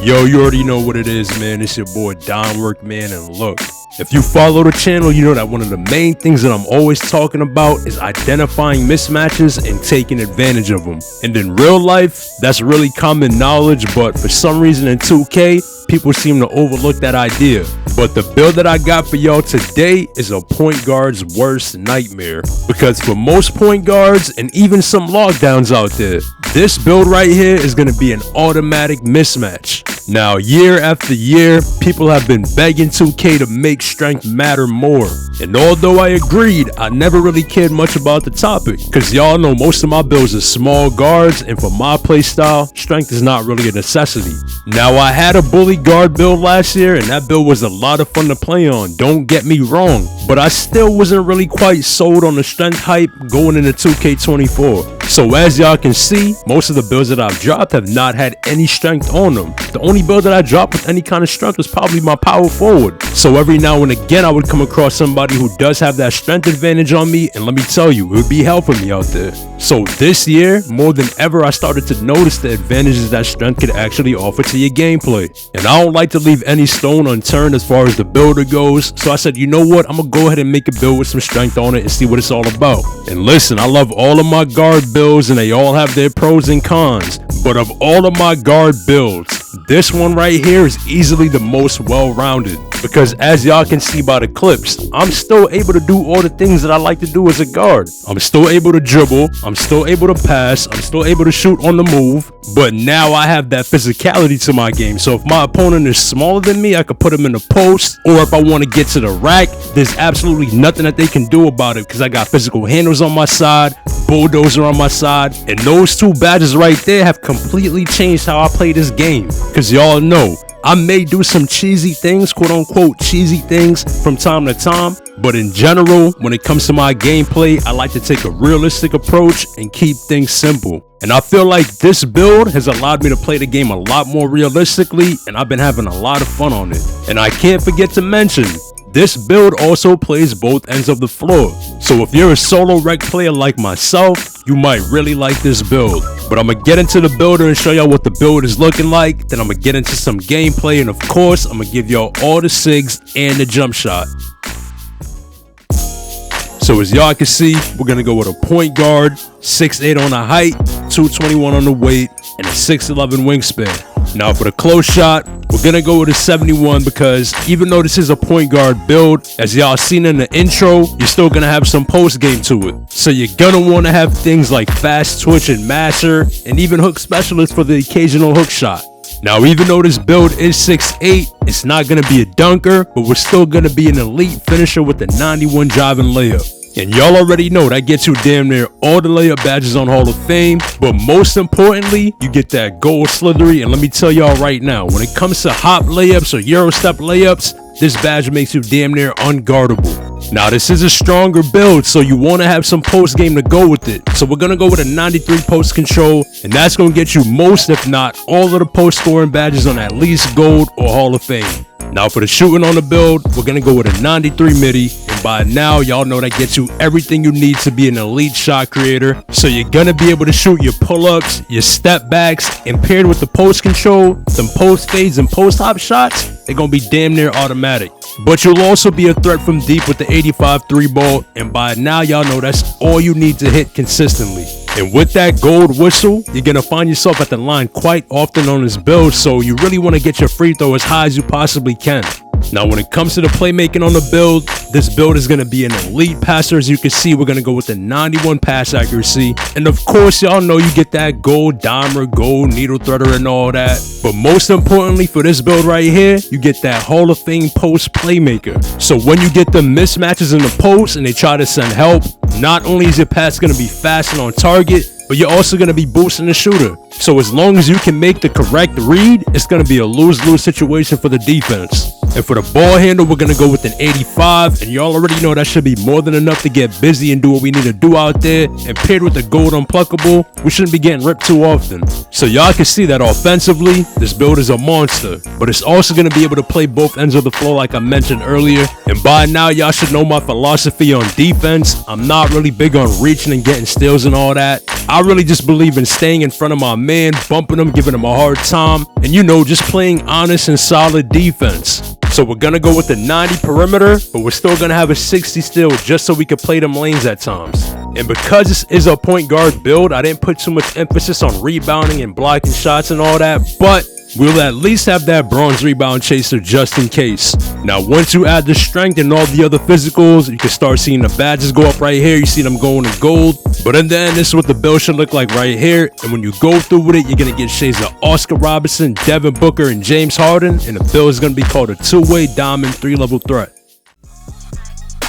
Yo, you already know what it is, man. It's your boy Don Workman, and look, if you follow the channel, you know that one of the main things that I'm always talking about is identifying mismatches and taking advantage of them. And in real life, that's really common knowledge, but for some reason in 2K, people seem to overlook that idea. But the build that I got for y'all today is a point guard's worst nightmare. Because for most point guards and even some lockdowns out there, this build right here is going to be an automatic mismatch. Now, year after year, people have been begging 2K to make strength matter more. And although I agreed, I never really cared much about the topic. Cause y'all know most of my builds are small guards, and for my playstyle, strength is not really a necessity. Now, I had a bully guard build last year, and that build was a lot of fun to play on, don't get me wrong. But I still wasn't really quite sold on the strength hype going into 2K24. So as y'all can see, most of the builds that I've dropped have not had any strength on them. The only build that I dropped with any kind of strength was probably my power forward. So every now and again I would come across somebody who does have that strength advantage on me, and let me tell you, it would be hell for me out there. So this year, more than ever, I started to notice the advantages that strength could actually offer to your gameplay. And I don't like to leave any stone unturned as far as the builder goes, so I said, you know what, I'm gonna go ahead and make a build with some strength on it and see what it's all about. And listen, I love all of my guard builds and they all have their pros and cons, but of all of my guard builds, this one right here is easily the most well-rounded, because as y'all can see by the clips, I'm still able to do all the things that I like to do as a guard. I'm still able to dribble, I'm still able to pass, I'm still able to shoot on the move, but now I have that physicality to my game. So if my opponent is smaller than me, I could put him in the post, or if I want to get to the rack, there's absolutely nothing that they can do about it because I got physical handles on my side, bulldozer on my side, and those two badges right there have completely changed how I play this game. Because y'all know, I may do some cheesy things, quote unquote cheesy things from time to time, but in general, when it comes to my gameplay, I like to take a realistic approach and keep things simple. And I feel like this build has allowed me to play the game a lot more realistically, and I've been having a lot of fun on it. And I can't forget to mention, this build also plays both ends of the floor. So if you're a solo rec player like myself, you might really like this build. But I'm gonna get into the builder and show y'all what the build is looking like. Then I'm gonna get into some gameplay, and of course, I'm gonna give y'all all the SIGs and the jump shot. So as y'all can see, we're gonna go with a point guard, 6'8" on the height, 221 on the weight, and a 6'11" wingspan. Now for the close shot, we're gonna go with a 71 because even though this is a point guard build, as y'all seen in the intro, you're still gonna have some post game to it. So you're gonna wanna have things like fast twitch and masher, and even hook specialist for the occasional hook shot. Now, even though this build is 6'8", it's not gonna be a dunker, but we're still gonna be an elite finisher with the 91 driving layup. And y'all already know that gets you damn near all the layup badges on Hall of Fame, but most importantly, you get that gold slithery. And let me tell y'all right now, when it comes to hop layups or Euro step layups, this badge makes you damn near unguardable. Now, this is a stronger build, so you want to have some post game to go with it. So we're going to go with a 93 post control, and that's going to get you most, if not all, of the post scoring badges on at least gold or Hall of Fame. Now for the shooting on the build, we're going to go with a 93 midi, and by now y'all know that gets you everything you need to be an elite shot creator. So you're going to be able to shoot your pull-ups, your step backs, and paired with the post control, some post fades and post hop shots, they're going to be damn near automatic. But you'll also be a threat from deep with the 85 3 ball, and by now y'all know that's all you need to hit consistently. And with that gold whistle, you're going to find yourself at the line quite often on this build, so you really want to get your free throw as high as you possibly can. Now when it comes to the playmaking on the build, this build is going to be an elite passer. As you can see, we're going to go with the 91 pass accuracy. And of course, y'all know you get that gold dimer, gold needle threader and all that. But most importantly for this build right here, you get that Hall of Fame post playmaker. So when you get the mismatches in the post and they try to send help, not only is your pass going to be fast and on target, but you're also going to be boosting the shooter. So as long as you can make the correct read, it's going to be a lose-lose situation for the defense. And for the ball handle, we're gonna go with an 85, and y'all already know that should be more than enough to get busy and do what we need to do out there. And paired with the gold unpluckable, we shouldn't be getting ripped too often. So y'all can see that offensively, this build is a monster, but it's also gonna be able to play both ends of the floor like I mentioned earlier. And by now, y'all should know my philosophy on defense. I'm not really big on reaching and getting steals and all that. I really just believe in staying in front of my man, bumping him, giving him a hard time, and just playing honest and solid defense. So we're gonna go with the 90 perimeter, but we're still gonna have a 60 steal just so we can play them lanes at times. And because this is a point guard build, I didn't put too much emphasis on rebounding and blocking shots and all that, but we'll at least have that bronze rebound chaser just in case. Now, once you add the strength and all the other physicals, you can start seeing the badges go up right here. You see them going to gold. But in the end, this is what the build should look like right here. And when you go through with it, you're going to get shades of Oscar Robertson, Devin Booker, and James Harden. And the build is going to be called a two-way diamond 3-level threat.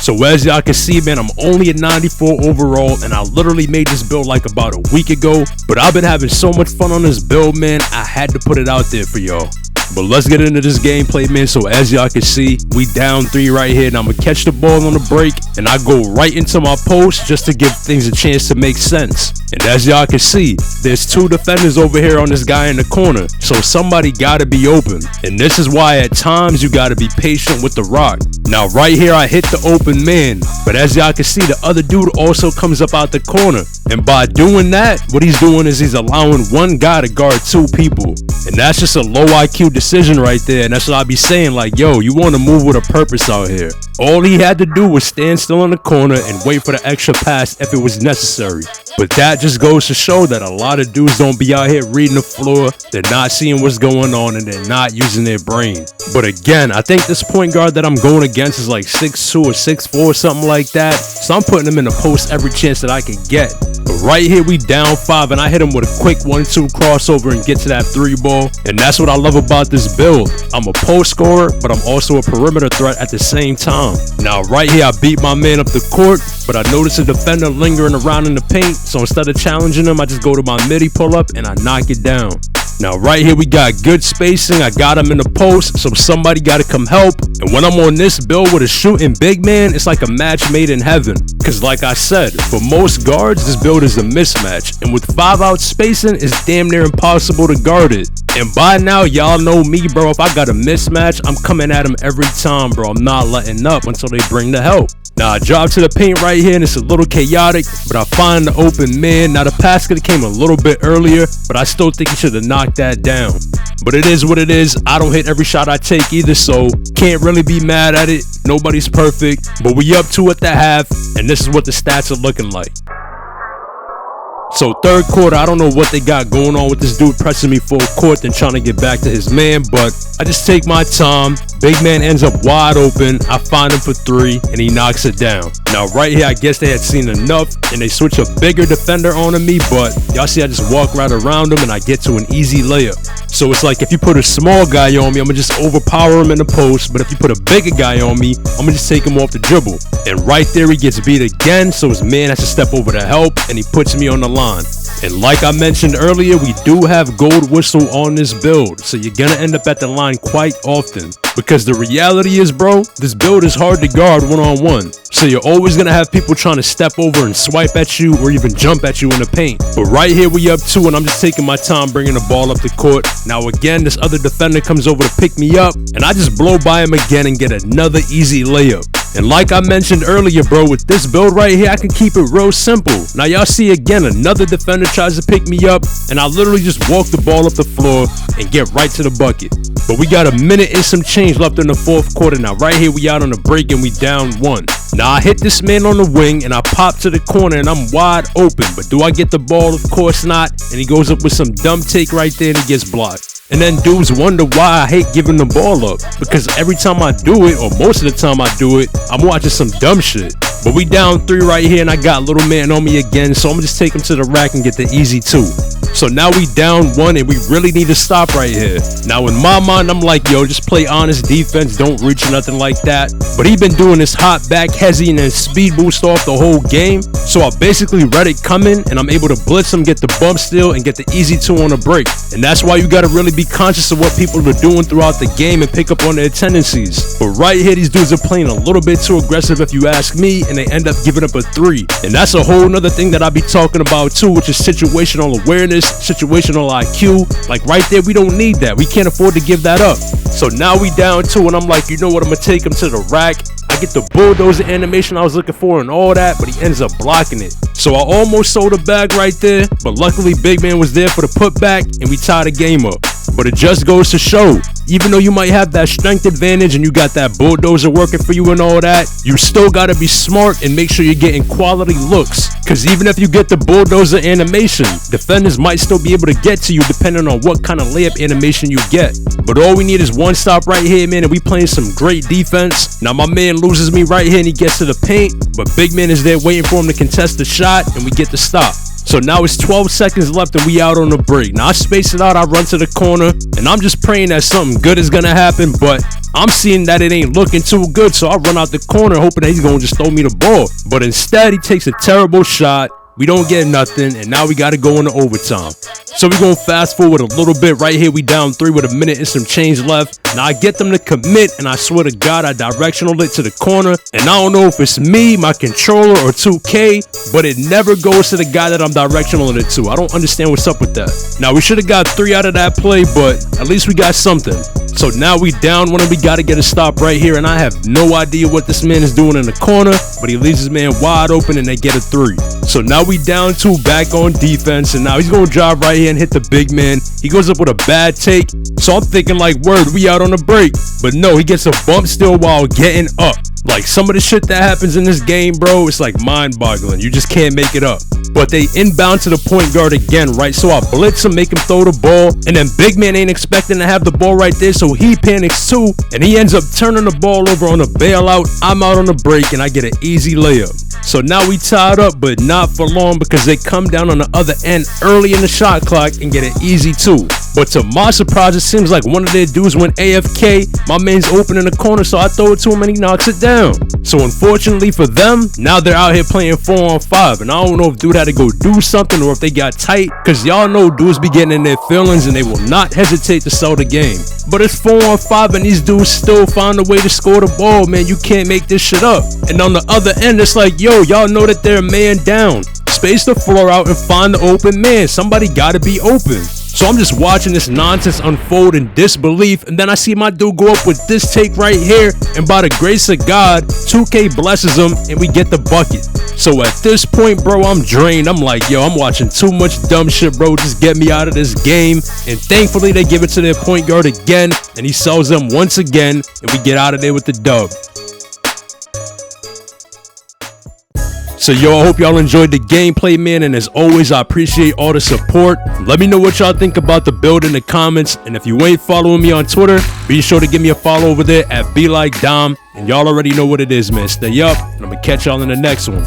So as y'all can see, man, I'm only at 94 overall, and I literally made this build like about a week ago. But I've been having so much fun on this build, man, I had to put it out there for y'all. But let's get into this gameplay, man. So as y'all can see, we down 3 right here, and I'm gonna catch the ball on the break, and I go right into my post just to give things a chance to make sense. And as y'all can see, there's 2 defenders over here on this guy in the corner, so somebody gotta be open. And this is why at times you gotta be patient with the rock. Now right here, I hit the open man, but as y'all can see, the other dude also comes up out the corner. And by doing that, what he's doing is he's allowing one guy to guard 2 people. And that's just a low IQ decision right there. And that's what I be saying, like, yo, you want to move with a purpose out here. All he had to do was stand still in the corner and wait for the extra pass if it was necessary. But that just goes to show that a lot of dudes don't be out here reading the floor. They're not seeing what's going on, and they're not using their brain. But again, I think this point guard that I'm going against is like 6'2 or 6'4 or something like that. So I'm putting him in the post every chance that I can get. But right here, we down 5, and I hit him with a quick 1-2 crossover and get to that 3 ball. And that's what I love about this build. I'm a post scorer, but I'm also a perimeter threat at the same time. Now right here, I beat my man up the court, but I noticed a defender lingering around in the paint. So instead of challenging him, I just go to my midi pull up and I knock it down. Now right here, we got good spacing. I got him in the post, so somebody got to come help. And when I'm on this build with a shooting big man, it's like a match made in heaven. Because like I said, for most guards, this build is a mismatch. And with 5-out spacing, it's damn near impossible to guard it. And by now, y'all know me, bro. If I got a mismatch, I'm coming at him every time, bro. I'm not letting up until they bring the help. Now I drop to the paint right here, and it's a little chaotic, but I find the open man. Now the pass could have came a little bit earlier, but I still think he should have knocked that down. But it is what it is. I don't hit every shot I take either, so can't really be mad at it. Nobody's perfect, but we up 2 at the half, and this is what the stats are looking like. So third quarter, I don't know what they got going on with this dude pressing me full court and trying to get back to his man, but I just take my time. Big man ends up wide open. I find him for 3, and he knocks it down. Now right here, I guess they had seen enough, and they switch a bigger defender onto me, but y'all see I just walk right around him, and I get to an easy layup. So it's like if you put a small guy on me, I'm gonna just overpower him in the post, but if you put a bigger guy on me, I'm gonna just take him off the dribble. And right there, he gets beat again, so his man has to step over to help, and he puts me on the line. And like I mentioned earlier, we do have gold whistle on this build, so you're gonna end up at the line quite often. Because the reality is, bro, this build is hard to guard one-on-one. So you're always gonna have people trying to step over and swipe at you or even jump at you in the paint. But right here, we up 2, and I'm just taking my time bringing the ball up the court. Now again, this other defender comes over to pick me up, and I just blow by him again and get another easy layup. And like I mentioned earlier, bro, with this build right here, I can keep it real simple. Now y'all see again, another defender tries to pick me up, and I literally just walk the ball up the floor and get right to the bucket. But we got a minute and some change left in the fourth quarter. Now right here, we out on the break and we down 1. Now I hit this man on the wing and I pop to the corner and I'm wide open. But do I get the ball? Of course not. And he goes up with some dumb take right there and he gets blocked. And then dudes wonder why I hate giving the ball up. Because every time I do it, or most of the time I do it, I'm watching some dumb shit. But we down 3 right here, and I got little man on me again, so I'm gonna just take him to the rack and get the easy 2. So now we down 1, and we really need to stop right here. Now in my mind, I'm like, yo, just play honest defense, don't reach or nothing like that. But he been doing this hot back hezzy and then speed boost off the whole game. So I basically read it coming, and I'm able to blitz him, get the bump steal, and get the easy 2 on a break. And that's why you gotta really be conscious of what people are doing throughout the game and pick up on their tendencies. But right here, these dudes are playing a little bit too aggressive if you ask me, and they end up giving up a 3. And that's a whole nother thing that I be talking about too, which is situational awareness, situational IQ. Like right there, we don't need that. We can't afford to give that up. So now we down 2, and I'm like, you know what, I'm gonna take him to the rack. I get the bulldozer animation I was looking for and all that, but he ends up blocking it. So I almost sold a bag right there, but luckily Big Man was there for the putback, and we tied the game up. But it just goes to show, even though you might have that strength advantage and you got that bulldozer working for you and all that, you still gotta be smart and make sure you're getting quality looks. Cause even if you get the bulldozer animation, defenders might still be able to get to you depending on what kind of layup animation you get. But all we need is one stop right here, man, and we playing some great defense. Now my man loses me right here and he gets to the paint, but Big Man is there waiting for him to contest the shot, and we get the stop. So now it's 12 seconds left and we out on the break. Now I space it out, I run to the corner, and I'm just praying that something good is gonna happen, but I'm seeing that it ain't looking too good, so I run out the corner hoping that he's gonna just throw me the ball. But instead, he takes a terrible shot. We don't get nothing, and now we gotta go into overtime. So we're gonna fast forward a little bit. Right here, we down 3 with a minute and some change left. Now I get them to commit, and I swear to God, I directional it to the corner. And I don't know if it's me, my controller, or 2K, but it never goes to the guy that I'm directionaling it to. I don't understand what's up with that. Now we should have got 3 out of that play, but at least we got something. So now we down 1 and we gotta get a stop right here, and I have no idea what this man is doing in the corner, but he leaves his man wide open and they get a 3. So now we down 2 back on defense, and now he's gonna drive right here and hit the big man. He goes up with a bad take, so I'm thinking like, word, we out on the break. But no, he gets a bump steal while getting up. Like some of the shit that happens in this game, bro, it's like mind-boggling. You just can't make it up. But they inbound to the point guard again, right? So I blitz him, make him throw the ball, and then Big Man ain't expecting to have the ball right there, so he panics too, and he ends up turning the ball over on a bailout. I'm out on the break, and I get an easy layup. So now we tied up, but not for long, because they come down on the other end early in the shot clock and get an easy 2. But to my surprise, it seems like one of their dudes went AFK. My man's open in the corner, so I throw it to him and he knocks it down. So unfortunately for them, now they're out here playing 4-on-5, and I don't know if dude had to go do something or if they got tight, because y'all know dudes be getting in their feelings and they will not hesitate to sell the game. But it's 4-on-5 and these dudes still find a way to score the ball, man. You can't make this shit up. And on the other end, it's like, yo, y'all know that they're a man down. Space the floor out and find the open man. Somebody gotta be open. So I'm just watching this nonsense unfold in disbelief, and then I see my dude go up with this take right here, and by the grace of God, 2K blesses him, and we get the bucket. So at this point, bro, I'm drained. I'm like, yo, I'm watching too much dumb shit, bro. Just get me out of this game. And thankfully, they give it to their point guard again, and he sells them once again, and we get out of there with the dub. So yo, I hope y'all enjoyed the gameplay, man, and as always, I appreciate all the support. Let me know what y'all think about the build in the comments, and if you ain't following me on Twitter, be sure to give me a follow over there at BeLikeDom, and y'all already know what it is, man. Stay up, and I'm gonna catch y'all in the next one.